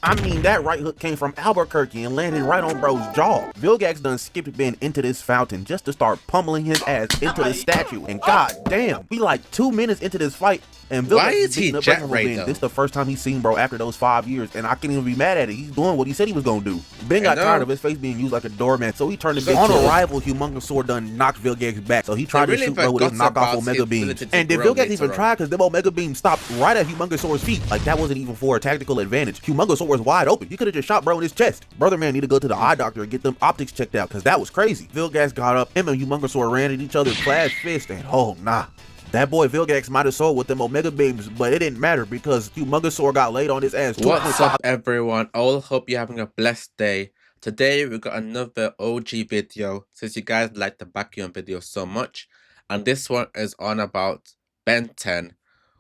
I mean, that right hook came from Albuquerque and landed right on bro's jaw. Vilgax done skipped Ben into this fountain just to start pummeling his ass into the statue. And god damn, we like 2 minutes into this fight, and Why Vilgax is he beating up jet Ben. ray though? This the first time he's seen bro after those 5 years, and I can't even be mad at it. He's doing what he said he was gonna do. Ben got tired of his face being used like a doormat, so he turned it on arrival. Humungousaur done knocked Vilgax back, so he tried to shoot bro with his knockoff Omega beams. And did Vilgax even try? Because them Omega beams stopped right at Humungousaur's feet. Like that wasn't even for a tactical advantage. Humungousaur was wide open. He could have just shot bro in his chest. Brother man need to go to the eye doctor and get them optics checked out, because that was crazy. Vilgax got up, him and Humungousaur ran at each other, clashed fists, and oh nah. That boy Vilgax might have sold with them Omega beams, but it didn't matter because Humungousaur got laid on his ass. What's up, everyone? I all hope you're having a blessed day. Today we got another OG video, since you guys like the backyard video so much, and this one is on about Ben 10.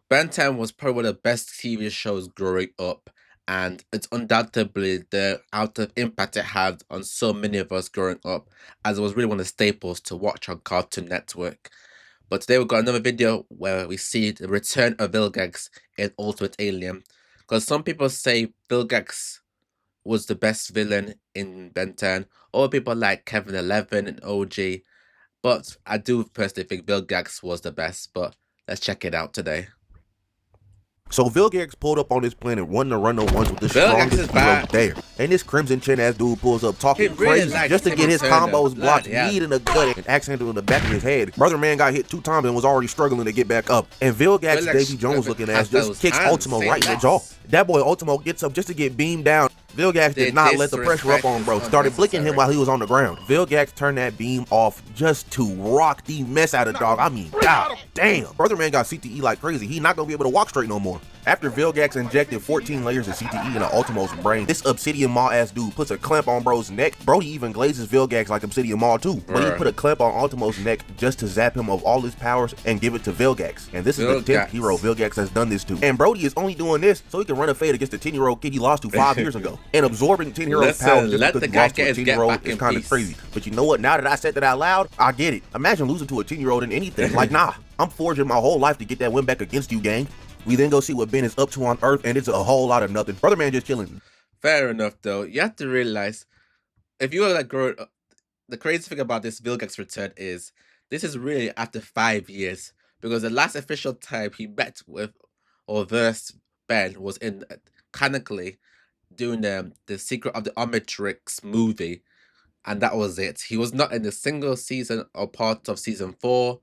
Ben 10 was probably one of the best TV shows growing up, and it's undoubtedly the out of impact it had on so many of us growing up, as it was really one of the staples to watch on Cartoon Network. But today we've got another video where we see the return of Vilgax in Ultimate Alien. Because some people say Vilgax was the best villain in Ben 10. Other people like Kevin 11 and OG. But I do personally think Vilgax was the best. But let's check it out today. So Vilgax pulled up on this planet, wanting to run the ones with the strongest hero there. And this crimson chin ass dude pulls up talking crazy just to get his combos blocked, lead in the gut and axe handle in the back of his head. Brother man got hit 2 times and was already struggling to get back up. And Vilgax Davy Jones looking ass just kicks Ultimo right in the jaw. That boy Ultimo gets up just to get beamed down. Vilgax did not let the pressure up on bro, started blicking him while he was on the ground. Vilgax turned that beam off just to rock the mess out of dog. I mean, god damn. Brother man got CTE like crazy. He not gonna be able to walk straight no more. After Vilgax injected 14 layers of CTE into Ultimo's brain, this Obsidian Maw ass dude puts a clamp on bro's neck. Brody even glazes Vilgax like Obsidian Maw too, but he put a clamp on Ultimo's neck just to zap him of all his powers and give it to Vilgax. And this is the 10th hero Vilgax has done this to. And Brody is only doing this so he can run a fade against the 10-year-old kid he lost to 5 years ago. And absorbing 10 heroes' powers just because he lost to a 10-year-old is kind of crazy. But you know what? Now that I said that out loud, I get it. Imagine losing to a 10-year-old in anything. Like, nah, I'm forging my whole life to get that win back against you, gang. We then go see what Ben is up to on Earth, and it's a whole lot of nothing. Brother man just chilling. Fair enough, though. You have to realize, if you were like growing up, the crazy thing about this Vilgax return is this is really after 5 years, because the last official time he met with or versed Ben was in canonically doing the Secret of the Omnitrix movie, and that was it. He was not in a single season or part of season 4,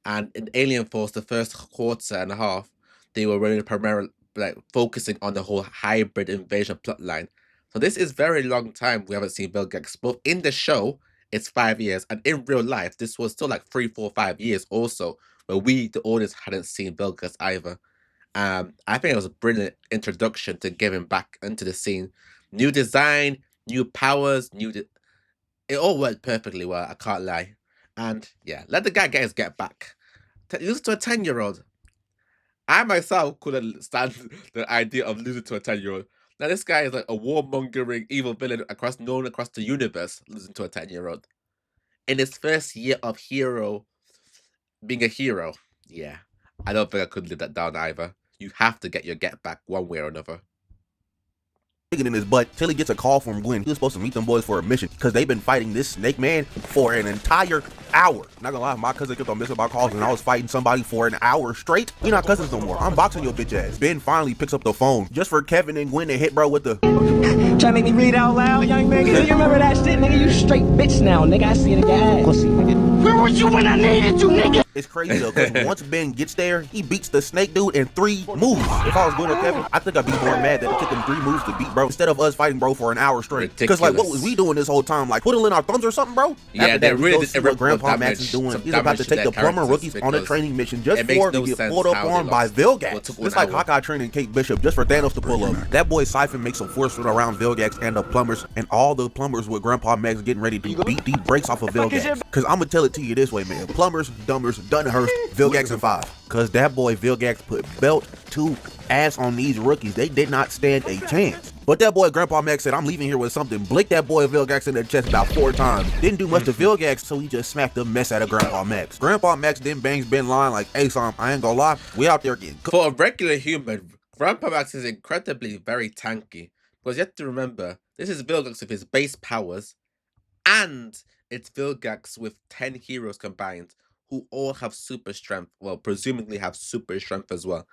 and in Alien Force, the first quarter and a half, they were really primarily like focusing on the whole hybrid invasion plotline. So this is very long time we haven't seen Vilgax. But in the show, it's 5 years, and in real life, this was still like 3, 4, 5 years also, where we, the audience, hadn't seen Vilgax either. I think it was a brilliant introduction to get him back into the scene. New design, new powers, it all worked perfectly well, I can't lie. And yeah, let the guy get his get back. Lose to a 10-year-old. I myself couldn't stand the idea of losing to a 10-year-old. Now this guy is like a warmongering evil villain known across the universe, losing to a 10-year-old. In his first year of being a hero. Yeah, I don't think I could live that down either. You have to get your get back one way or another. In his butt till he gets a call from Gwen. He was supposed to meet them boys for a mission because they've been fighting this snake man for an entire hour. Not gonna lie, my cousin kept on missing my calls and I was fighting somebody for an hour straight. We not cousins no more. I'm boxing your bitch ass. Ben finally picks up the phone just for Kevin and Gwen to hit bro with the trying to make me read out loud, young nigga. You remember that shit, nigga? You straight bitch now, nigga. I see it in your ass. Pussy, nigga. Where was you when I needed you, nigga? It's crazy though, because once Ben gets there, he beats the snake dude in 3 moves. If I was Gwen or Kevin, I think I'd be more mad that it took him 3 moves to beat bro instead of us fighting bro for an hour straight. Because like, what was we doing this whole time? Like twiddling our thumbs or something, bro? Yeah, they really did what Grandpa Max is doing. He's about to take the plumber rookies on a training mission just for to get pulled up on by Vilgax. It's like Hawkeye training Kate Bishop just for Thanos to pull up. That boy Siphon makes a force field around Vilgax and the plumbers, and all the plumbers with Grandpa Max getting ready to beat these brakes off of Vilgax. Because I'm gonna tell it to you this way, man. Plumbers, Dumbers, Dunhurst, Vilgax and 5. Because that boy Vilgax put belt to ass on these rookies. They did not stand a chance. But that boy Grandpa Max said, I'm leaving here with something. Blinked that boy Vilgax in the chest about 4 times. Didn't do much to Vilgax, so he just smacked the mess out of Grandpa Max. Grandpa Max then bangs Ben line like, hey, son, I ain't gonna lie, we out there getting cooked. For a regular human, Grandpa Max is incredibly very tanky. Because you have to remember, this is Vilgax with his base powers, and it's Vilgax with 10 heroes combined, who all have super strength. Well, presumably have super strength as well.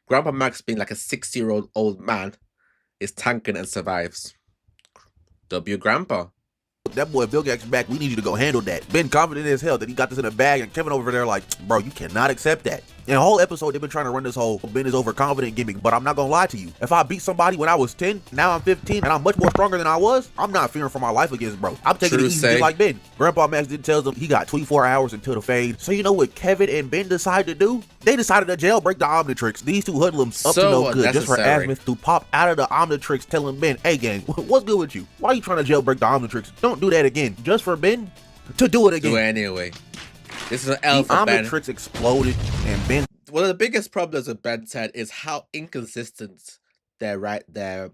Grandpa Max, being like a 60-year-old old man, is tanking and survives. W Grandpa. That boy Vilgax back. We need you to go handle that. Ben confident as hell that he got this in a bag, and Kevin over there like, bro, you cannot accept that. In the whole episode, they've been trying to run this whole Ben is overconfident gimmick, but I'm not gonna lie to you. If I beat somebody when I was 10, now I'm 15, and I'm much more stronger than I was, I'm not fearing for my life against bro. I'm taking it easy just like Ben. Grandpa Max then tells him he got 24 hours until the fade. So you know what Kevin and Ben decided to do? They decided to jailbreak the Omnitrix. These two hoodlums up to no good just for Asmith to pop out of the Omnitrix telling Ben, hey gang, what's good with you? Why are you trying to jailbreak the Omnitrix? Don't do that again. Just for Ben to do it again. Do it anyway. This is an L for Ben. The Omnitrix exploded and Ben. One of the biggest problems with Ben 10 is how inconsistent they write him.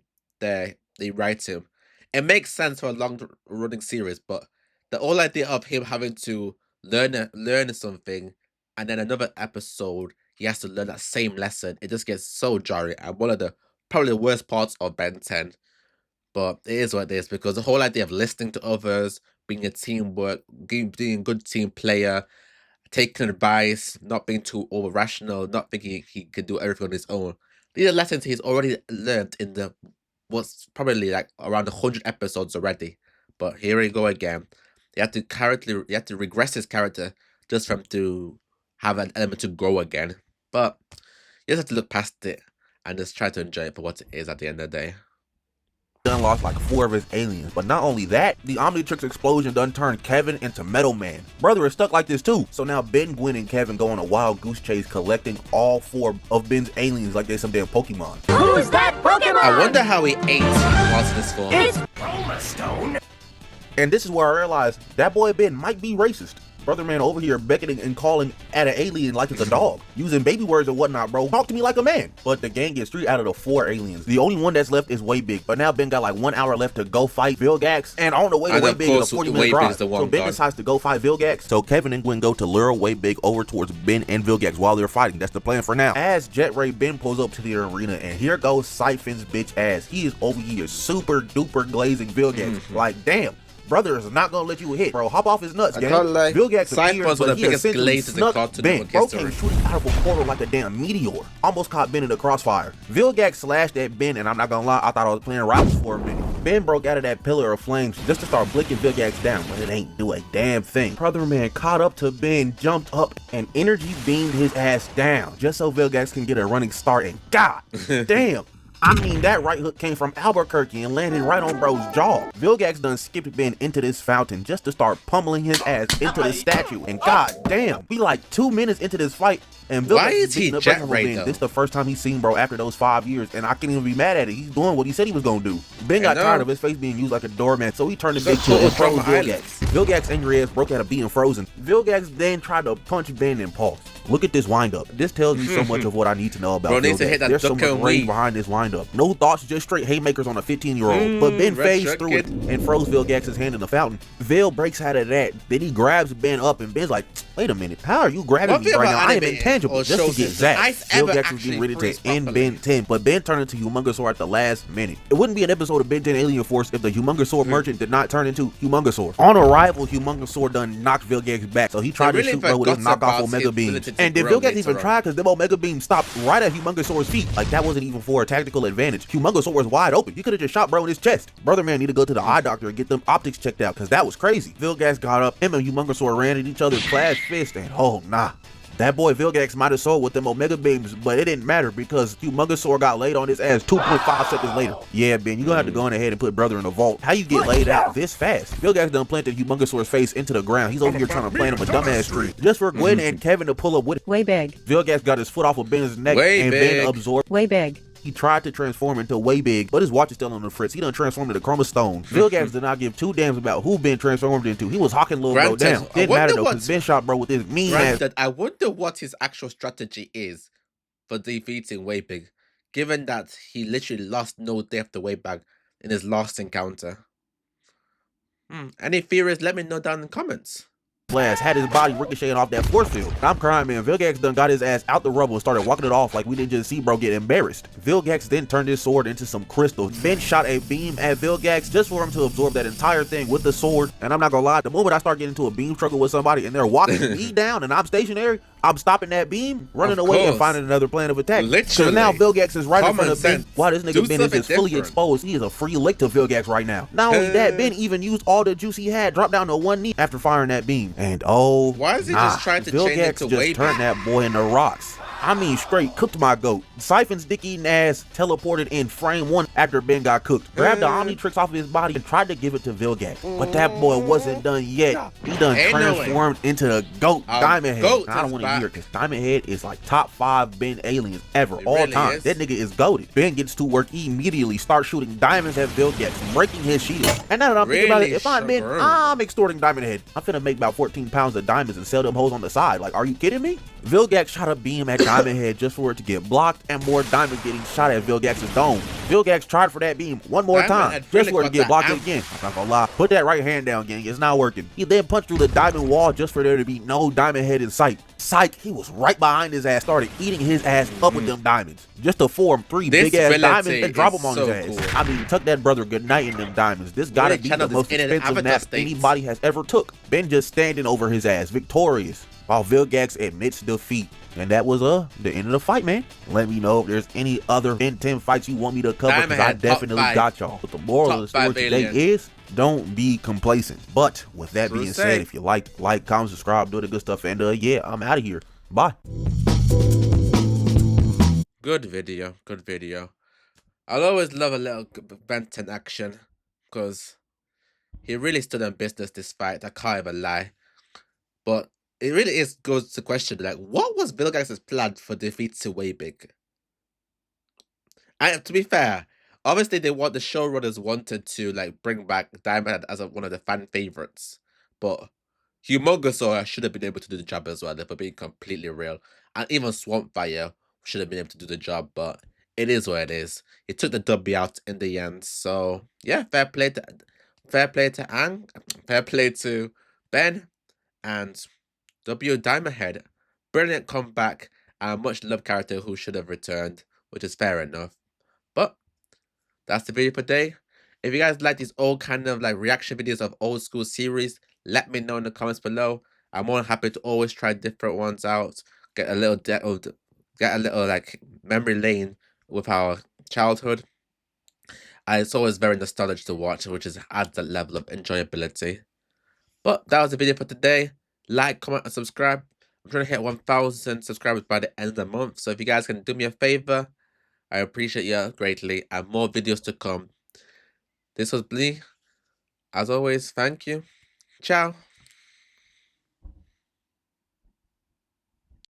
It makes sense for a long-running series, but the whole idea of him having to learn something, and then another episode he has to learn that same lesson, it just gets so jarring. And one of the probably the worst parts of Ben 10. But it is what it is, because the whole idea of listening to others, being a teamwork, being a good team player, taking advice, not being too over-rational, not thinking he could do everything on his own. These are lessons he's already learned in what's probably like around 100 episodes already. But here we go again. You have to regress his character just for him to have an element to grow again. But you just have to look past it and just try to enjoy it for what it is at the end of the day. Done lost like 4 of his aliens, but not only that, the Omnitrix explosion done turned Kevin into Metal Man. Brother is stuck like this too. So now Ben, Gwen, and Kevin go on a wild goose chase collecting all 4 of Ben's aliens like they're some damn Pokemon. Who's that Pokemon? I wonder how he ate whilst in this form. It's Chroma Stone. And this is where I realized that boy Ben might be racist. Brother man over here beckoning and calling at an alien like it's a dog, using baby words and whatnot, bro. Talk to me like a man. But the gang gets 3 out of the 4 aliens. The only one that's left is Way Big. But now Ben got like 1 hour left to go fight Vilgax, and on the way to Way Big is a 40-minute drive. So Ben decides to go fight Vilgax. So Kevin and Gwen go to lure Way Big over towards Ben and Vilgax while they're fighting. That's the plan for now. As Jet Ray Ben pulls up to the arena, and here goes Siphon's bitch ass. He is over here super duper glazing Vilgax. Like damn. Brother is not gonna let you hit, bro. Hop off his nuts, gang. Vilgax appears, but he essentially snuck Ben. Bro came shooting out of a portal like a damn meteor. Almost caught Ben in the crossfire. Vilgax slashed at Ben, and I'm not gonna lie, I thought I was playing routes for a minute. Ben broke out of that pillar of flames just to start blicking Vilgax down, but it ain't do a damn thing. Brother man caught up to Ben, jumped up, and energy beamed his ass down, just so Vilgax can get a running start, and god damn. I mean, that right hook came from Albuquerque and landed right on bro's jaw. Vilgax done skipped Ben into this fountain just to start pummeling his ass into the statue. And god damn, we like 2 minutes into this fight, and Vilgax is beating up Jet Ray. This is the first time he's seen bro after those 5 years, and I can't even be mad at it. He's doing what he said he was gonna do. Ben got tired of his face being used like a doormat, so he turned the big chill and froze Vilgax. Vilgax angry ass broke out of being frozen. Vilgax then tried to punch Ben and pause. Look at this windup. This tells me so much of what I need to know about Vilgax. There's so much range behind this windup. No thoughts, just straight haymakers on a 15-year-old. But Ben phased through it and froze Vilgax's hand in the fountain. Vil breaks out of that. Then he grabs Ben up, and Ben's like, wait a minute, how are you grabbing me right now? I am intangible. Just to get zapped. Vilgax was getting ready to end Ben 10, but Ben turned into humungousaur at the last minute. It wouldn't be an episode of Ben 10 Alien Force if the humungousaur merchant did not turn into humungousaur. On arrival, humungousaur done knocked Vilgax back, so he tried to shoot bro with his knockoff Omega beams. And did Vilgax even try? Because them Omega beams stopped right at humungousaur's feet. Like that wasn't even for a tactical advantage. Humungousaur was wide open. You could have just shot bro in his chest. Brother man need to go to the eye doctor and get them optics checked out, because that was crazy. Vilgax got up, him and humungousaur ran at each other, clashed fists, and oh nah. That boy Vilgax might have sold with them Omega beams, but it didn't matter because humungousaur got laid on his ass 2.5 seconds later. Yeah, Ben, you gonna have to go on ahead and put brother in the vault. How you get laid out this fast? Vilgax done planted humungousaur's face into the ground. He's over here trying to plant him a dumbass tree just for Gwen and Kevin to pull up with it. Way big. Vilgax got his foot off of Ben's neck and Ben absorbed. Way big. He tried to transform into Way Big, but his watch is still on the fritz. He done transformed into Chroma Stone. Vilgax did not give 2 damns about who Ben transformed into. He was hawking little bro down. Didn't matter though, because Ben shot bro with his mean ass. I wonder what his actual strategy is for defeating Way Big, given that he literally lost no death to Way Big in his last encounter. Any theories? Let me know down in the comments. blast had his body ricocheting off that force field. I'm crying, man. Vilgax done got his ass out the rubble and started walking it off like we didn't just see bro get embarrassed. Vilgax then turned his sword into some crystals. Ben shot a beam at Vilgax just for him to absorb that entire thing with the sword. And I'm not gonna lie, the moment I start getting into a beam struggle with somebody and they're walking me down and I'm stationary, I'm stopping that beam, running away, and finding another plan of attack. Because now Vilgax is right in front of Ben. While this nigga Ben is just fully exposed, he is a free lick to Vilgax right now. Not only that, Ben even used all the juice he had, dropped down to one knee after firing that beam. And oh, why is he just trying to change it to Vilgax just turned that boy into rocks. I mean, straight cooked my goat. Siphon's dick-eating ass teleported in frame 1 after Ben got cooked. Grabbed the Omnitrix off of his body and tried to give it to Vilgax. But that boy wasn't done yet. He done transformed into the GOAT, Diamondhead. I don't want to hear it because Diamondhead is like top 5 Ben aliens ever, all time. That nigga is goated. Ben gets to work immediately, starts shooting diamonds at Vilgax, breaking his shield. And now that I'm thinking about it, if I'm Ben, I'm extorting Diamondhead. I'm finna make about 14 pounds of diamonds and sell them hoes on the side. Like, are you kidding me? Vilgax shot a beam at Diamondhead just for it to get blocked and more diamonds getting shot at Vilgax's dome. Vilgax tried for that beam one more time just for it to get blocked again. I'm not gonna lie. Put that right hand down, gang. It's not working. He then punched through the diamond wall just for there to be no Diamondhead in sight. Psych, he was right behind his ass, started eating his ass up with them diamonds. Just to form 3 big ass diamonds and drop them on his ass. Cool. I mean, tuck that brother good night in them diamonds. This gotta be the most expensive nap anybody has ever took. Ben just standing over his ass, victorious, while Vilgax admits defeat. And that was the end of the fight, man. Let me know if there's any other Ben 10 fights you want me to cover, because I definitely got y'all. But the moral of the story today is, don't be complacent. But with that being said, if you like, comment, subscribe, do the good stuff, and yeah, I'm out of here. Bye. Good video, good video. I'll always love a little Ben 10 action, because he really stood on business this fight. I can't even lie. But it really goes to question, like, what was Vilgax's plan for defeat to Way Big? And to be fair, obviously the showrunners wanted to like bring back Diamondhead as one of the fan favorites, but humungousaur should have been able to do the job as well, if we're being completely real. And even Swampfire should have been able to do the job, but it is what it is. It took the W out in the end, so yeah, fair play to Ang, fair play to Ben, and Diamondhead. Brilliant comeback, and much loved character who should have returned, which is fair enough. But that's the video for today. If you guys like these old kind of like reaction videos of old school series, let me know in the comments below. I'm more than happy to always try different ones out, get a little like memory lane with our childhood. And it's always very nostalgic to watch, which adds that level of enjoyability. But that was the video for today. Like, comment, and subscribe. I'm trying to hit 1,000 subscribers by the end of the month. So if you guys can do me a favor, I appreciate you greatly, and more videos to come. This was Blee. As always, thank you. Ciao.